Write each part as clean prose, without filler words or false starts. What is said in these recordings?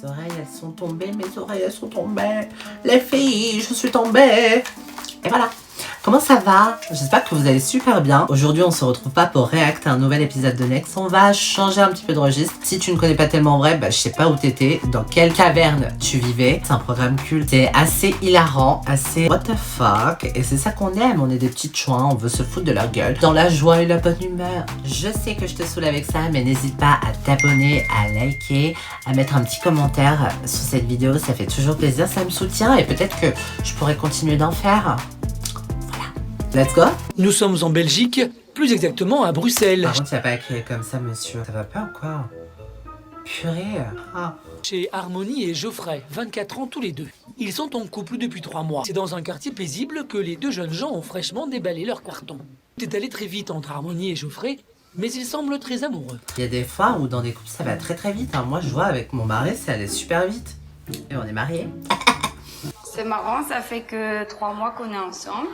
oreilles, elles sont tombées, mes oreilles, elles sont tombées. Les filles, je suis tombée. Et voilà. Comment ça va? J'espère que vous allez super bien. Aujourd'hui, on se retrouve pas pour réacter un nouvel épisode de Next. On va changer un petit peu de registre. Si tu ne connais pas tellement vrai, bah, je sais pas où t'étais, dans quelle caverne tu vivais. C'est un programme culte. C'est assez hilarant, assez what the fuck. Et c'est ça qu'on aime. On est des petites chouins, on veut se foutre de leur gueule. Dans la joie et la bonne humeur. Je sais que je te saoule avec ça, mais n'hésite pas à t'abonner, à liker, à mettre un petit commentaire sous cette vidéo. Ça fait toujours plaisir, ça me soutient. Et peut-être que je pourrais continuer d'en faire. Let's go. Nous sommes en Belgique, plus exactement à Bruxelles. Par contre, il n'y a pas à crier comme ça, monsieur. Ça va pas ou quoi? Purée. Ah. Chez Harmonie et Geoffrey, 24 ans tous les deux. Ils sont en couple depuis 3 mois. C'est dans un quartier paisible que les deux jeunes gens ont fraîchement déballé leur carton. Tout est allé très vite entre Harmonie et Geoffrey, mais ils semblent très amoureux. Il y a des fois où dans des couples, ça va très très vite. Moi, je vois avec mon mari, ça allait super vite. Et on est mariés. C'est marrant, ça fait que 3 mois qu'on est ensemble.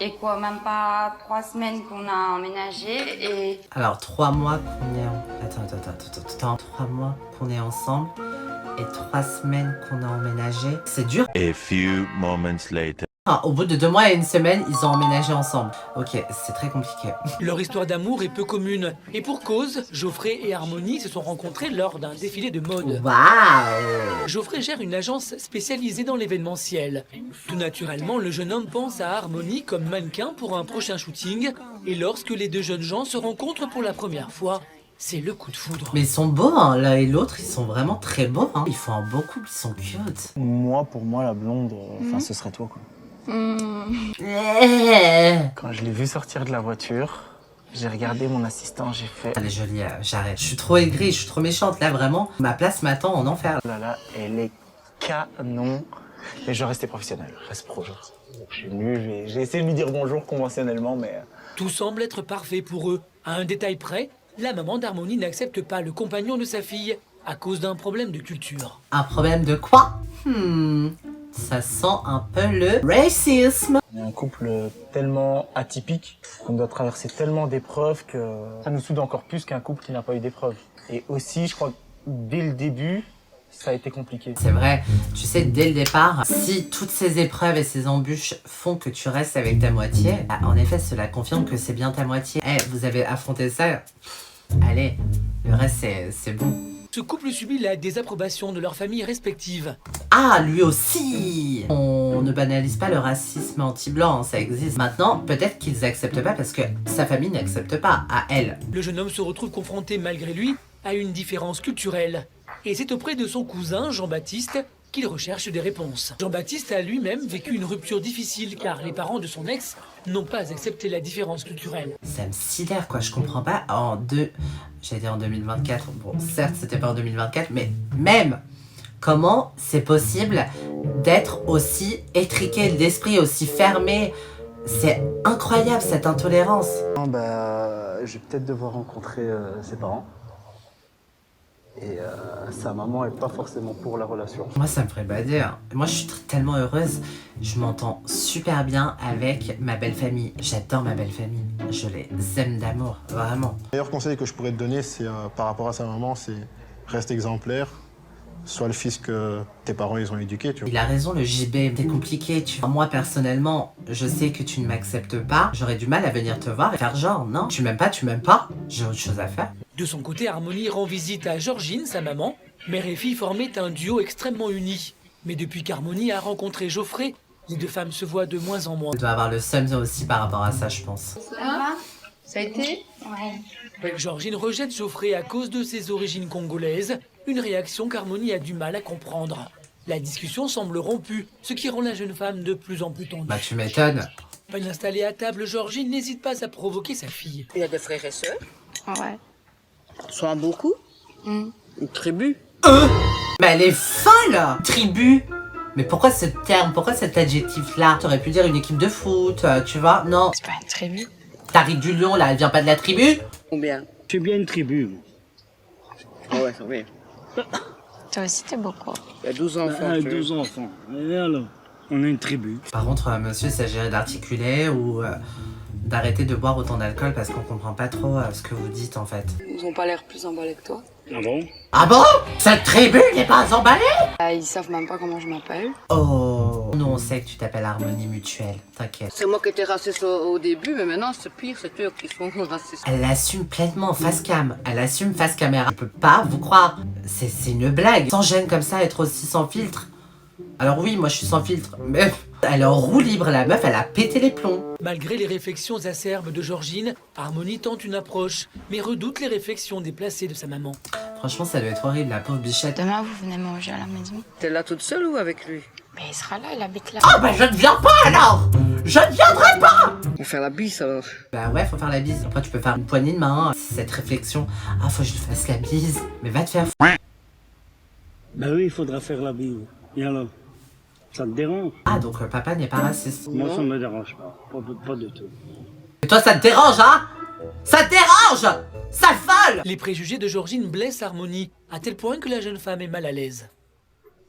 Et quoi, même pas 3 semaines qu'on a emménagé et... Alors, 3 mois qu'on est en... Attends. 3 mois qu'on est ensemble et 3 semaines qu'on a emménagé. C'est dur. A few moments later. Enfin, au bout de 2 mois et 1 semaine, ils ont emménagé ensemble. Ok, c'est très compliqué. Leur histoire d'amour est peu commune. Et pour cause, Geoffrey et Harmonie se sont rencontrés lors d'un défilé de mode. Waouh! Geoffrey gère une agence spécialisée dans l'événementiel. Tout naturellement, le jeune homme pense à Harmonie comme mannequin pour un prochain shooting. Et lorsque les deux jeunes gens se rencontrent pour la première fois, c'est le coup de foudre. Mais ils sont beaux, hein. L'un et l'autre, ils sont vraiment très beaux. Hein. Ils font un beau couple, ils sont cute. Pour moi, la blonde, ce serait toi, quoi. Quand je l'ai vu sortir de la voiture, j'ai regardé mon assistant, j'ai fait... Elle est jolie, j'arrête. Je suis trop aigrie, je suis trop méchante. Là, vraiment, ma place m'attend en enfer. Oh là là, elle est canon. Mais je restais professionnel, reste pro. Je suis venu, j'ai essayé de lui dire bonjour conventionnellement, mais... Tout semble être parfait pour eux. À un détail près, la maman d'Harmonie n'accepte pas le compagnon de sa fille à cause d'un problème de culture. Un problème de quoi? Ça sent un peu le racisme. On est un couple tellement atypique, qu'on doit traverser tellement d'épreuves que ça nous soude encore plus qu'un couple qui n'a pas eu d'épreuves. Et aussi, je crois que dès le début, ça a été compliqué. C'est vrai, tu sais, dès le départ, si toutes ces épreuves et ces embûches font que tu restes avec ta moitié, bah, en effet, cela confirme que c'est bien ta moitié. Vous avez affronté ça, allez, le reste, c'est bon. Ce couple subit la désapprobation de leurs familles respectives. Ah, lui aussi! On ne banalise pas le racisme anti-blanc, ça existe. Maintenant, peut-être qu'ils acceptent pas parce que sa famille n'accepte pas, à elle. Le jeune homme se retrouve confronté malgré lui à une différence culturelle. Et c'est auprès de son cousin, Jean-Baptiste, qu'il recherche des réponses. Jean-Baptiste a lui-même vécu une rupture difficile car les parents de son ex n'ont pas accepté la différence culturelle. Ça me sidère, quoi, je comprends pas. J'allais dire en 2024, bon, certes, c'était pas en 2024, mais même, comment c'est possible d'être aussi étriqué d'esprit, aussi fermé? C'est incroyable, cette intolérance. Non, je vais peut-être devoir rencontrer ses parents. Et sa maman est pas forcément pour la relation. Moi, ça me ferait bader. Moi, je suis tellement heureuse. Je m'entends super bien avec ma belle famille. J'adore ma belle famille. Je les aime d'amour, vraiment. Le meilleur conseil que je pourrais te donner, c'est par rapport à sa maman, c'est reste exemplaire. Sois le fils que tes parents ils ont éduqué, tu vois. Il a raison, le JB, c'est compliqué, tu vois. Moi, personnellement, je sais que tu ne m'acceptes pas. J'aurais du mal à venir te voir et faire genre, non, tu m'aimes pas, j'ai autre chose à faire. De son côté, Harmonie rend visite à Georgine, sa maman. Mère et fille formaient un duo extrêmement uni. Mais depuis qu'Harmonie a rencontré Geoffrey, les deux femmes se voient de moins en moins. Tu dois avoir le seum aussi par rapport à ça, je pense. Ça a été? Ouais. Georgine rejette Geoffrey à cause de ses origines congolaises, une réaction qu'Harmonie a du mal à comprendre. La discussion semble rompue, ce qui rend la jeune femme de plus en plus tendue. Bah tu m'étonnes. Peine installée à table, Georgine n'hésite pas à provoquer sa fille. Il y a des frères et sœurs. Ouais. Soit beaucoup. Une tribu. Mais elle est folle! Tribu! Mais pourquoi ce terme, pourquoi cet adjectif-là? T'aurais pu dire une équipe de foot, tu vois? Non. C'est pas une tribu. Tariq du Lion, là, elle vient pas de la tribu? Combien? Je suis bien une tribu. Ah ouais, c'est vrai. Toi aussi, t'es beaucoup. Il y a 12 enfants. 12 enfants. Et alors, on est une tribu. Par contre, monsieur, il s'agirait d'articuler ou d'arrêter de boire autant d'alcool parce qu'on comprend pas trop ce que vous dites en fait. Ils ont pas l'air plus emballés que toi. Ah bon? Ah bon? Cette tribu n'est pas emballée? Ils savent même pas comment je m'appelle. Oh, nous on sait que tu t'appelles Harmonie Mutuelle, t'inquiète. C'est moi qui étais raciste au début, mais maintenant c'est pire, c'est eux qui sont racistes. Elle l'assume pleinement face cam, elle assume face caméra. Je peux pas vous croire, c'est une blague. Sans gêne comme ça, être aussi sans filtre. Alors oui, moi je suis sans filtre, mais elle est en roue libre, la meuf, elle a pété les plombs. Malgré les réflexions acerbes de Georgine, Harmonie tente une approche, mais redoute les réflexions déplacées de sa maman. Franchement, ça doit être horrible, la pauvre bichette. Demain, vous venez manger à la maison. T'es là toute seule ou avec lui? Mais il sera là, il habite là. Oh bah je ne viens pas alors! Je ne viendrai pas! On va faire la bise alors. Bah ouais, faut faire la bise. Après tu peux faire une poignée de main, cette réflexion. Ah, faut que je lui fasse la bise. Mais va te faire Ben oui, il faudra faire la bise. Et alors? Ça te dérange? Ah, donc papa n'est pas raciste. Moi, ça me dérange pas. Pas du tout. Et toi, ça te dérange, hein? Ça te dérange! Sale folle! Les préjugés de Georgine blessent Harmonie, à tel point que la jeune femme est mal à l'aise.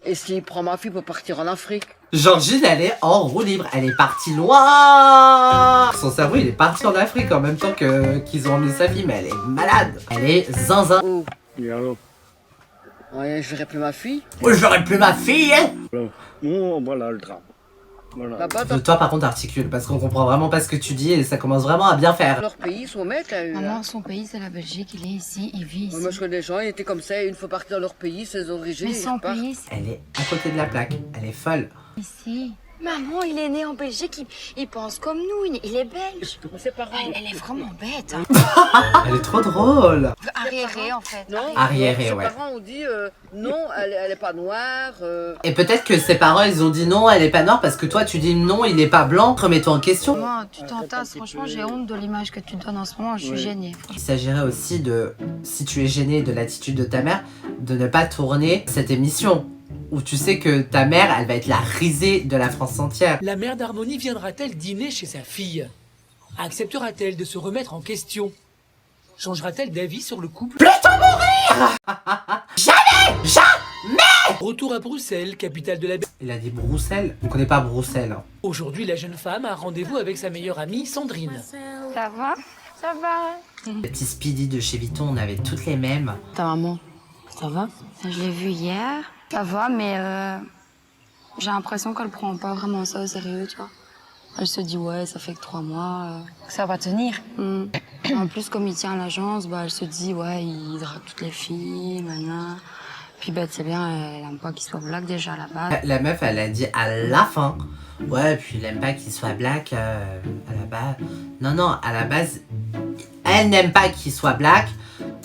Et s'il prend ma fille pour partir en Afrique? Georgine, elle est en roue libre. Elle est partie loin! Son cerveau, il est parti en Afrique en même temps qu'ils ont emmené sa fille, mais elle est malade. Elle est zinzin. Oh. Et alors? Ouais, je verrai plus ma fille. Oh, j'aurais plus ma fille, hein? Oh, voilà le drame. Voilà. Là-bas, De toi, par contre, articule, parce qu'on comprend vraiment pas ce que tu dis et ça commence vraiment à bien dans faire. leur pays, ils sont maîtres. Là, Maman, son pays, c'est la Belgique. Il est ici, il vit ici. Moi, je connais des gens, ils étaient comme ça, une fois partis dans leur pays, ses origines. Mais ils son repartent. pays, Elle est à côté de la plaque. Elle est folle. c'est ici. Maman, il est né en Belgique, il pense comme nous, il est belge. Ses parents. Elle est vraiment bête. Hein. Elle est trop drôle. Arriéré, en fait. Non, Arriéré, ses ouais. parents ont dit non, elle est pas noire. Et peut-être que ses parents, ils ont dit non, elle est pas noire parce que toi, tu dis non, il est pas blanc. Remets-toi en question. Moi, tu t'entasses. Franchement, j'ai honte de l'image que tu donnes en ce moment. Je suis gênée. Il s'agirait aussi de, si tu es gêné de l'attitude de ta mère, de ne pas tourner cette émission. Où tu sais que ta mère, elle va être la risée de la France entière. La mère d'Harmonie viendra-t-elle dîner chez sa fille? Acceptera-t-elle de se remettre en question? Changera-t-elle d'avis sur le couple? Plutôt mourir. Jamais. Retour à Bruxelles, capitale de la Belgique. Il a dit Bruxelles. On connaît pas Bruxelles. Hein. Aujourd'hui, la jeune femme a rendez-vous avec sa meilleure amie, Sandrine. Ça va? Ça va. Les petits Speedy de chez Vuitton, on avait toutes les mêmes. Ta maman, ça va? Je l'ai vue hier. Ça va, mais j'ai l'impression qu'elle prend pas vraiment ça au sérieux, tu vois. Elle se dit, ouais, ça fait que 3 mois. Ça va tenir. En plus, comme il tient à l'agence, bah, elle se dit, ouais, il drague toutes les filles, maintenant. Puis, bah, c'est bien, elle aime pas qu'il soit black déjà à la base. La meuf, elle a dit à la fin. Ouais, puis il aime pas qu'il soit black à la base. Non, à la base, elle n'aime pas qu'il soit black.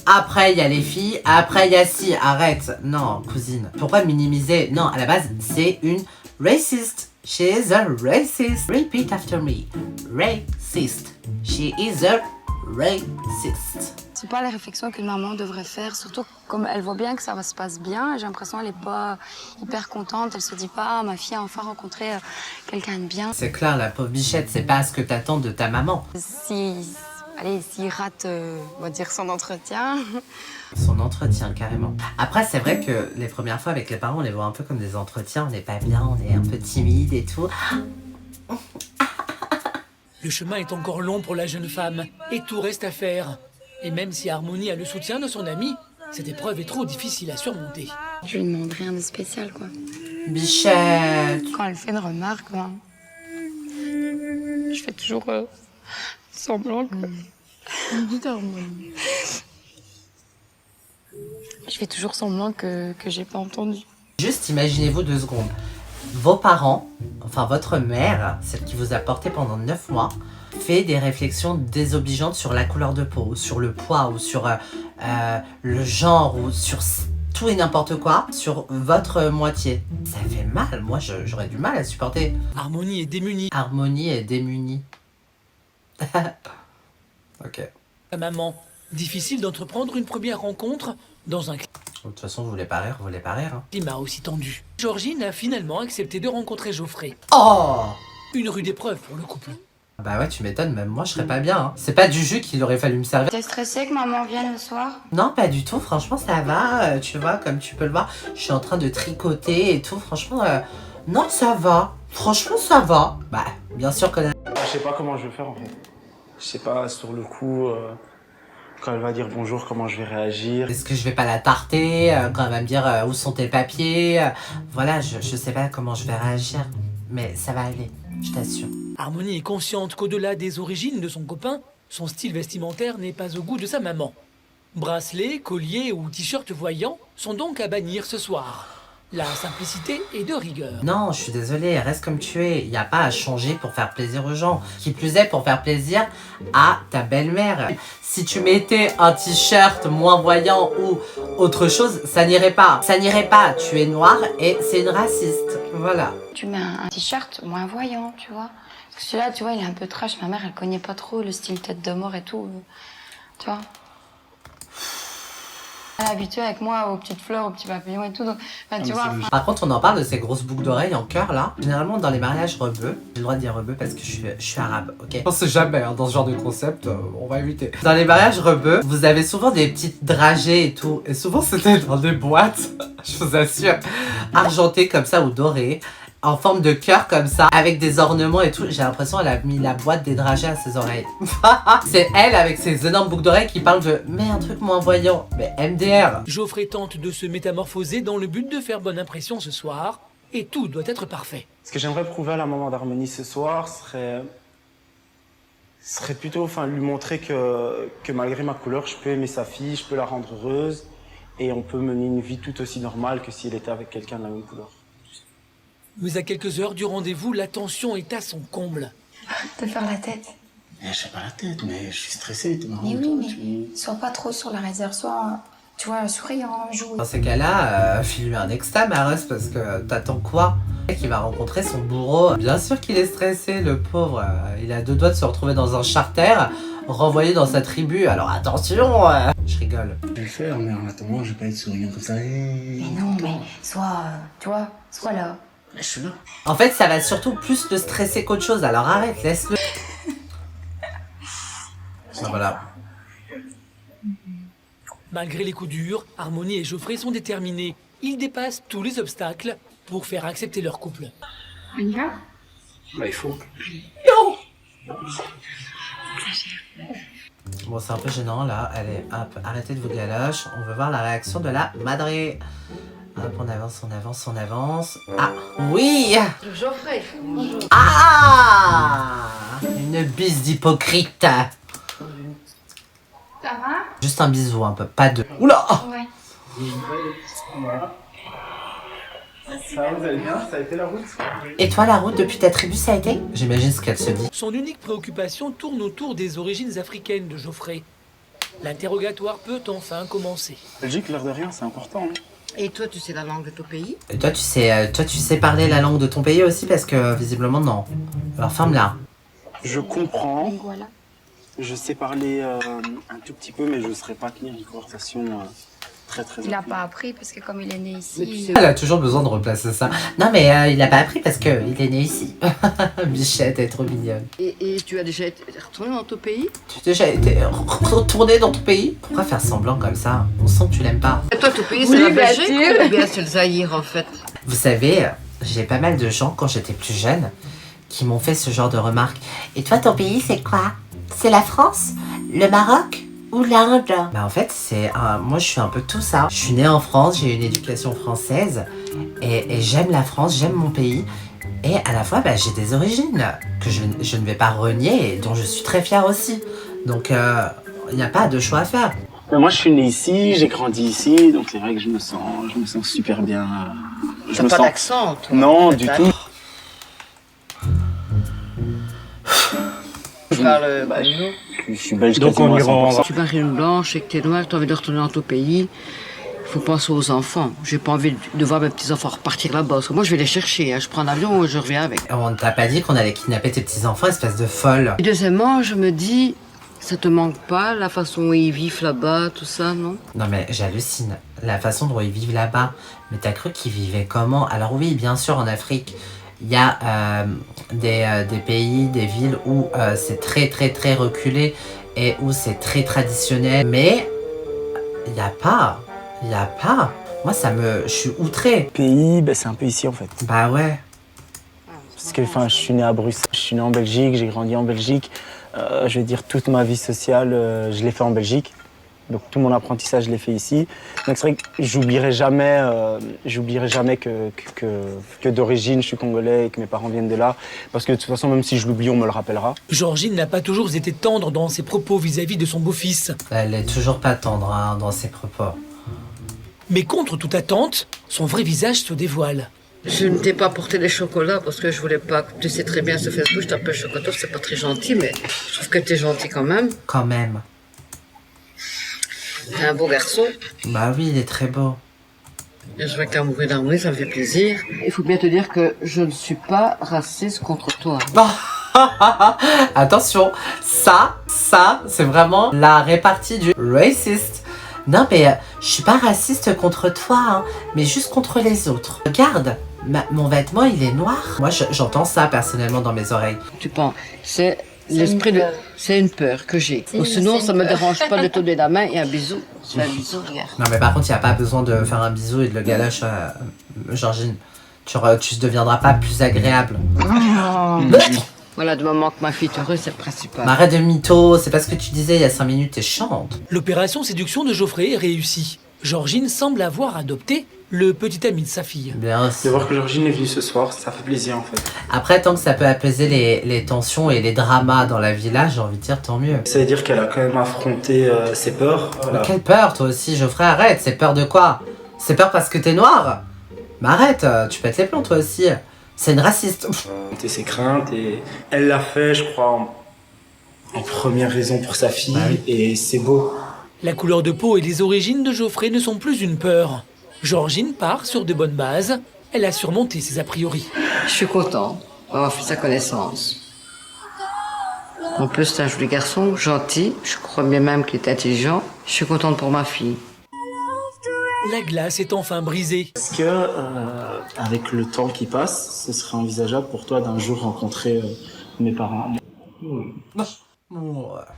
Après, il y a les filles. Après, il y a si. Arrête. Non, cousine. Pourquoi minimiser? Non, à la base, c'est une racist. She is a racist. Repeat after me. Racist. She is a racist. C'est pas les réflexions qu'une maman devrait faire, surtout comme elle voit bien que ça va se passe bien. J'ai l'impression qu'elle est pas hyper contente. Elle se dit pas, ah, ma fille a enfin rencontré quelqu'un de bien. C'est clair, la pauvre bichette, c'est pas ce que t'attends de ta maman. S'il rate, on va dire, son entretien. Son entretien, carrément. Après, c'est vrai que les premières fois avec les parents, on les voit un peu comme des entretiens. On n'est pas bien, on est un peu timide et tout. Le chemin est encore long pour la jeune femme et tout reste à faire. Et même si Harmonie a le soutien de son amie, cette épreuve est trop difficile à surmonter. Je lui demande rien de spécial, quoi. Bichette. Quand elle fait une remarque, ben, je fais toujours semblant que... Je fais toujours semblant que j'ai pas entendu. Juste imaginez-vous 2 secondes. Vos parents, enfin votre mère, celle qui vous a porté pendant 9 mois, fait des réflexions désobligeantes sur la couleur de peau, ou sur le poids, ou sur le genre, ou sur tout et n'importe quoi, sur votre moitié. Ça fait mal, moi j'aurais du mal à supporter. Harmonie est démunie. Harmonie est démunie. Ok. Sa maman, difficile d'entreprendre une première rencontre dans un De toute façon, vous voulez pas rire, hein. climat aussi tendu. Georgine a finalement accepté de rencontrer Geoffrey. Oh! Une rude épreuve pour le couple. Bah ouais, tu m'étonnes, même moi je serais pas bien. Hein. C'est pas du jus qu'il aurait fallu me servir. T'es stressée que maman vienne le soir? Non, pas du tout, franchement ça va, tu vois, comme tu peux le voir, je suis en train de tricoter et tout, franchement, non ça va, franchement ça va. Bah, bien sûr que... Je sais pas comment je vais faire en fait. Je sais pas, sur le coup, quand elle va dire bonjour, comment je vais réagir. Est-ce que je vais pas la tarter quand elle va me dire où sont tes papiers Voilà, je sais pas comment je vais réagir. Mais ça va aller, je t'assure. Harmonie est consciente qu'au-delà des origines de son copain, son style vestimentaire n'est pas au goût de sa maman. Bracelets, colliers ou t-shirts voyants sont donc à bannir ce soir. La simplicité est de rigueur. Non, je suis désolée, reste comme tu es. Il n'y a pas à changer pour faire plaisir aux gens. Qui plus est, pour faire plaisir à ta belle-mère. Si tu mettais un t-shirt moins voyant ou autre chose, ça n'irait pas. Ça n'irait pas. Tu es noire et c'est une raciste. Voilà. Tu mets un t-shirt moins voyant, tu vois. Parce que celui-là, tu vois, il est un peu trash. Ma mère, elle connaît pas trop le style tête de mort et tout. Tu vois. Elle est habituée avec moi aux petites fleurs, aux petits papillons et tout. Donc, bah, tu vois. Par contre, on en parle de ces grosses boucles d'oreilles en cœur là. Généralement, dans les mariages rebeux, j'ai le droit de dire rebeux parce que je suis arabe, ok? On sait jamais dans ce genre de concept, on va éviter. Dans les mariages rebeux, vous avez souvent des petites dragées et tout. Et souvent, c'était dans des boîtes, je vous assure, argentées comme ça ou dorées, en forme de cœur comme ça, avec des ornements et tout. J'ai l'impression qu'elle a mis la boîte des dragées à ses oreilles. C'est elle avec ses énormes boucles d'oreilles qui parle de « mais un truc moins voyant ». Mais MDR. Geoffrey tente de se métamorphoser dans le but de faire bonne impression ce soir, et tout doit être parfait. Ce que j'aimerais prouver à la maman d'Harmonie ce soir serait plutôt lui montrer que malgré ma couleur, je peux aimer sa fille, je peux la rendre heureuse, et on peut mener une vie tout aussi normale que si elle était avec quelqu'un de la même couleur. Mais à quelques heures du rendez-vous, la tension est à son comble. Te faire la tête. Je sais pas la tête, mais je suis stressé. Mais oui, mais sois pas trop sur la réserve, sois, tu vois, souriant, joue. Dans ces cas-là, file-lui un extra, Maros, parce que t'attends quoi? Qui va rencontrer son bourreau. Bien sûr qu'il est stressé, le pauvre. Il a 2 doigts de se retrouver dans un charter, renvoyé dans sa tribu. Alors attention, je rigole. Je vais le faire, mais en attendant, je vais pas être souriant comme ça. Mais non, mais sois, tu vois, sois là. Je suis là. En fait, ça va surtout plus le stresser qu'autre chose. Alors arrête, laisse-le. Voilà. Malgré les coups durs, Harmonie et Geoffrey sont déterminés. Ils dépassent tous les obstacles pour faire accepter leur couple. On y va? Bah, il faut. Bon, c'est un peu gênant là. Allez, hop, arrêtez de vos galoches. On veut voir la réaction de la madré. Hop, on avance, on avance, on avance. Ah, oui! Geoffrey, bonjour. Ah! Une bise d'hypocrite. Ça va? Juste un bisou, un peu, pas deux. Oula! Ouais. Ça va, vous allez bien? Ça a été la route? Et toi, la route depuis ta tribu, ça a été? J'imagine ce qu'elle se dit. Son unique préoccupation tourne autour des origines africaines de Geoffrey. L'interrogatoire peut enfin commencer. Belgique, l'air de rien, c'est important. Hein. Et toi, tu sais la langue de ton pays? Et toi, tu sais parler la langue de ton pays aussi parce que visiblement non. Alors ferme-la. Je comprends. Voilà. Je sais parler un tout petit peu, mais je ne saurais pas tenir une conversation très très Il a intense. pas appris parce que comme il est né ici. Elle a toujours besoin de replacer ça. Non mais il a pas appris parce que il est né ici. Bichette, elle est trop mignonne. Et tu as déjà été retourné dans ton pays? Tu as déjà été retourné dans ton pays? Pourquoi faire semblant comme ça? On sent que tu l'aimes pas. Et toi, ton pays, c'est la Belgique ou bien c'est le Zaïre, en fait? Vous savez, j'ai pas mal de gens quand j'étais plus jeune qui m'ont fait ce genre de remarques. Et toi, ton pays, c'est quoi? C'est la France? Le Maroc? Ou l'Inde? Bah en fait, moi je suis un peu tout ça. Je suis née en France, j'ai une éducation française et j'aime la France, j'aime mon pays. Et à la fois, bah, j'ai des origines que je ne vais pas renier et dont je suis très fière aussi. Donc, il n'y a pas de choix à faire. Mais moi, je suis né ici, j'ai grandi ici, donc c'est vrai que je me sens super bien. T'as pas d'accent, toi? Non, du tout. Tu parles nous. Je suis belge. Donc on ira en... Tu maries une blanche et que t'es noire, t'as envie de retourner dans ton pays. Faut penser aux enfants. J'ai pas envie de voir mes petits-enfants repartir là-bas. Parce que moi, je vais les chercher. Hein. Je prends l'avion et je reviens avec. On ne t'a pas dit qu'on allait kidnapper tes petits-enfants, espèce de folle. Et deuxièmement, je me dis, ça te manque pas la façon où ils vivent là-bas, tout ça, non? Non mais j'hallucine, la façon dont ils vivent là-bas. Mais t'as cru qu'ils vivaient comment? Alors oui, bien sûr, en Afrique, il y a des pays, des villes où c'est très très très reculé et où c'est très traditionnel. Mais il n'y a pas. Moi, je suis outrée. Pays, c'est un peu ici en fait. Bah ouais. Parce que je suis né à Bruxelles, je suis né en Belgique, j'ai grandi en Belgique. Je vais dire toute ma vie sociale, je l'ai fait en Belgique. Donc tout mon apprentissage, je l'ai fait ici. Donc c'est vrai que j'oublierai jamais que d'origine je suis congolais et que mes parents viennent de là. Parce que de toute façon, même si je l'oublie, on me le rappellera. Georgine n'a pas toujours été tendre dans ses propos vis-à-vis de son beau-fils. Elle est toujours pas tendre hein, dans ses propos. Mais contre toute attente, son vrai visage se dévoile. Je ne t'ai pas apporté des chocolats parce que je voulais pas. Tu sais très bien sur Facebook, je t'appelle Chocotot, c'est pas très gentil, mais je trouve que t'es gentil quand même. Quand même. T'es un beau garçon. Bah oui, il est très beau. Et je vois que t'es amoureux d'Harmonie, ça me fait plaisir. Il faut bien te dire que je ne suis pas raciste contre toi. Attention, ça, c'est vraiment la répartie du raciste. Non mais je suis pas raciste contre toi, hein, mais juste contre les autres. Regarde, mon vêtement il est noir. Moi j'entends ça personnellement dans mes oreilles. Tu penses, c'est l'esprit de... C'est une peur que j'ai. Ou sinon, ça me dérange pas de te donner la main et un bisou. Tu fais un bisou, regarde. Non mais par contre, il n'y a pas besoin de faire un bisou et de le galoche à Georgine. Tu ne deviendras pas plus agréable. Voilà, du moment que ma fille est heureuse, c'est le principal. Arrête de mytho, c'est pas ce que tu disais il y a 5 minutes, t'es chiante. L'opération séduction de Geoffrey est réussie. Georgine semble avoir adopté le petit ami de sa fille. Bien. De voir que Georgine est venue ce soir, ça fait plaisir en fait. Après, tant que ça peut apaiser les tensions et les dramas dans la villa, j'ai envie de dire tant mieux. Ça veut dire qu'elle a quand même affronté ses peurs. Voilà. Quelle peur, toi aussi, Geoffrey, arrête. C'est peur de quoi? C'est peur parce que t'es noir? Mais arrête, tu pètes les plombs, toi aussi. C'est une raciste. Affronter ses craintes et elle l'a fait, je crois, en première raison pour sa fille. Bah oui. Et c'est beau. La couleur de peau et les origines de Geoffrey ne sont plus une peur. Georgine part sur de bonnes bases. Elle a surmonté ses a priori. Je suis content d'avoir fait sa connaissance. En plus, c'est un joli garçon, gentil. Je crois bien même qu'il est intelligent. Je suis contente pour ma fille. La glace est enfin brisée. Est-ce que, avec le temps qui passe, ce serait envisageable pour toi d'un jour rencontrer mes parents?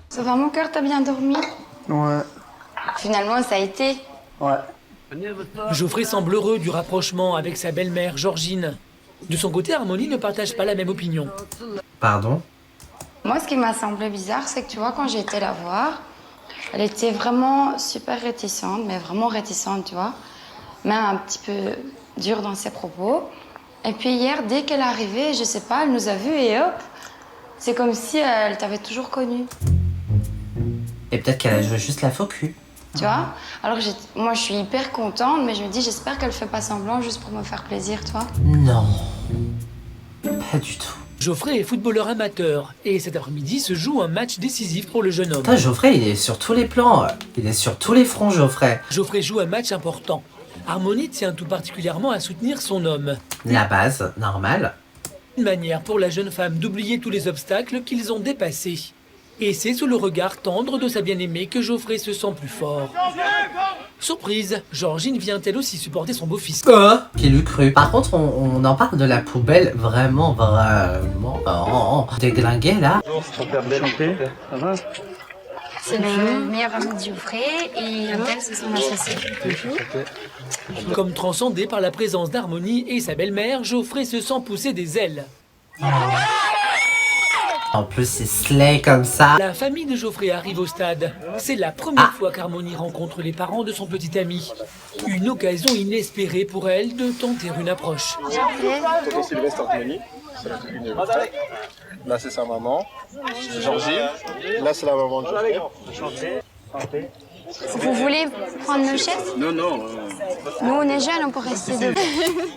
Ça va mon cœur, t'as bien dormi? Ouais. Finalement, ça a été. Ouais. Geoffrey semble heureux du rapprochement avec sa belle-mère Georgine. De son côté, Harmonie ne partage pas la même opinion. Pardon? Moi, ce qui m'a semblé bizarre, c'est que tu vois, quand j'ai été la voir, elle était vraiment super réticente, mais vraiment réticente, tu vois. Même un petit peu dure dans ses propos. Et puis hier, dès qu'elle est arrivée, je sais pas, elle nous a vus et hop, c'est comme si elle t'avait toujours connue. Et peut-être qu'elle a joué juste la faux cul. Tu vois? Alors moi, je suis hyper contente, mais je me dis, j'espère qu'elle fait pas semblant juste pour me faire plaisir, toi. Non. Pas du tout. Geoffrey est footballeur amateur et cet après-midi se joue un match décisif pour le jeune homme. Putain, Geoffrey, il est sur tous les plans. Il est sur tous les fronts, Geoffrey. Geoffrey joue un match important. Harmonie tient tout particulièrement à soutenir son homme. La base, normale. Une manière pour la jeune femme d'oublier tous les obstacles qu'ils ont dépassés. Et c'est sous le regard tendre de sa bien-aimée que Geoffrey se sent plus fort. Surprise, Georgine vient elle aussi supporter son beau-fils. Qui l'eût cru. Par contre, on en parle de la poubelle vraiment déglinguée là. Ça va? C'est le meilleur ami de Geoffrey et Abdel, c'est son associé. Comme transcendé par la présence d'Harmonie et sa belle-mère, Geoffrey se sent pousser des ailes. En plus, il slay comme ça. La famille de Geoffrey arrive au stade. C'est la première fois qu'Harmonie rencontre les parents de son petit ami. Une occasion inespérée pour elle de tenter une approche. Tonton Sylvestre Harmonie, c'est la copine de Victor. Là, c'est sa maman, Georgine. Là, c'est la maman de Geoffrey. Vous voulez prendre nos chaises? Non, non. Nous, on est jeunes, on peut rester debout.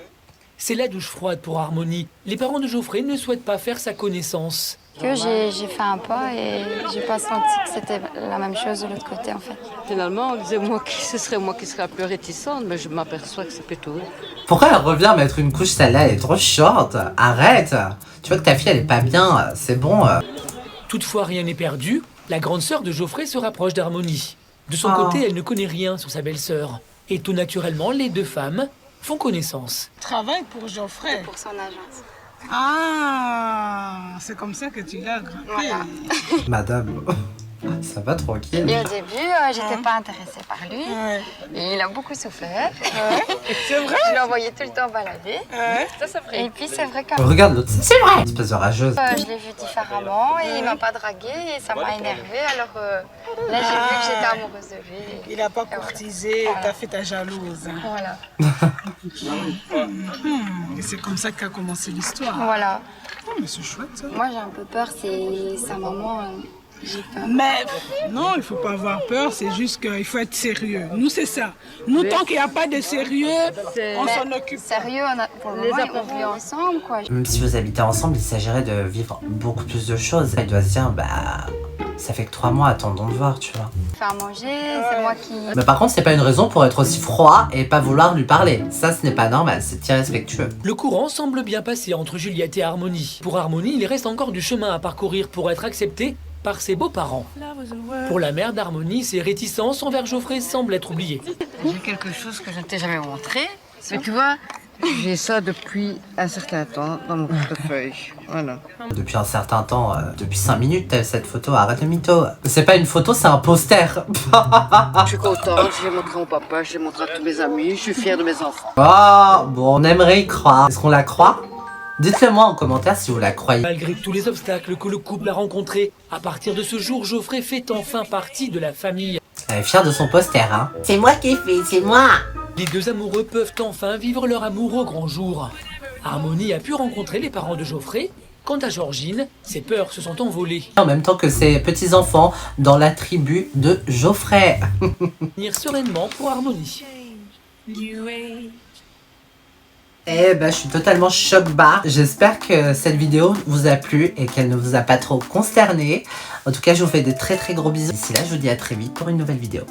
C'est la douche froide pour Harmonie. Les parents de Geoffrey ne souhaitent pas faire sa connaissance. Que j'ai fait un pas et j'ai pas senti que c'était la même chose de l'autre côté, en fait. Finalement, on disait ce serait moi qui serais plus réticente, mais je m'aperçois que c'est plutôt. Pourquoi elle revient mettre une couche, celle-là, elle est trop short. Arrête. Tu vois que ta fille, elle est pas bien. C'est bon. Toutefois, rien n'est perdu. La grande sœur de Geoffrey se rapproche d'Harmonie. De son côté, elle ne connaît rien sur sa belle-sœur. Et tout naturellement, les deux femmes font connaissance. Travaille pour Geoffrey. Pour son agence. Ah, c'est comme ça que tu l'as grimpé. Voilà. Madame. Ça va tranquille. Et au début, j'étais pas intéressée par lui. Et il a beaucoup souffert. C'est vrai? Je l'ai envoyé tout le temps balader. Ça, c'est vrai. Et puis c'est vrai que Regarde l'autre, c'est vrai. Espèce de rageuse. je l'ai vu différemment et il m'a pas draguée et ça m'a énervée. Alors là, j'ai vu que j'étais amoureuse de lui. Il a pas courtisé, t'as fait ta jalouse. Voilà. Et c'est comme ça qu'a commencé l'histoire. Voilà. Oh, mais c'est chouette ça. Moi, j'ai un peu peur, c'est sa maman. J'ai peur. Mais non, il faut pas avoir peur, c'est juste qu'il faut être sérieux. Nous, c'est ça. Nous, tant qu'il n'y a pas de sérieux, on s'en occupe. Sérieux, pour le moment, on vit ensemble, quoi. Même si vous habitez ensemble, il s'agirait de vivre beaucoup plus de choses. Il doit se dire, bah, ça fait que 3 mois, attendons de voir, tu vois. Faire manger, c'est moi qui... Mais par contre, c'est pas une raison pour être aussi froid et pas vouloir lui parler. Ça, ce n'est pas normal, c'est irrespectueux. Le courant semble bien passer entre Juliette et Harmonie. Pour Harmonie, il reste encore du chemin à parcourir pour être acceptée par ses beaux-parents. Pour la mère d'Harmonie, ses réticences envers Geoffrey semblent être oubliées. J'ai quelque chose que je ne t'ai jamais montré. Mais tu vois, j'ai ça depuis un certain temps dans mon portefeuille. Voilà. Depuis un certain temps, depuis 5 minutes, t'as cette photo, arrête le mytho. C'est pas une photo, c'est un poster. Je suis contente, je l'ai montré à mon papa, je l'ai montré à tous mes amis, je suis fière de mes enfants. Oh, bon, on aimerait y croire. Est-ce qu'on la croit? Dites-le moi en commentaire si vous la croyez. Malgré tous les obstacles que le couple a rencontrés, à partir de ce jour, Geoffrey fait enfin partie de la famille. Elle est fière de son poster, hein. C'est moi qui ai fait, c'est moi. Les deux amoureux peuvent enfin vivre leur amour au grand jour. Harmonie a pu rencontrer les parents de Geoffrey. Quant à Georgine, ses peurs se sont envolées. En même temps que ses petits-enfants dans la tribu de Geoffrey. Venir sereinement pour Harmonie. Eh ben, je suis totalement choc-barre. J'espère que cette vidéo vous a plu et qu'elle ne vous a pas trop consterné. En tout cas, je vous fais des très gros bisous. D'ici là, je vous dis à très vite pour une nouvelle vidéo.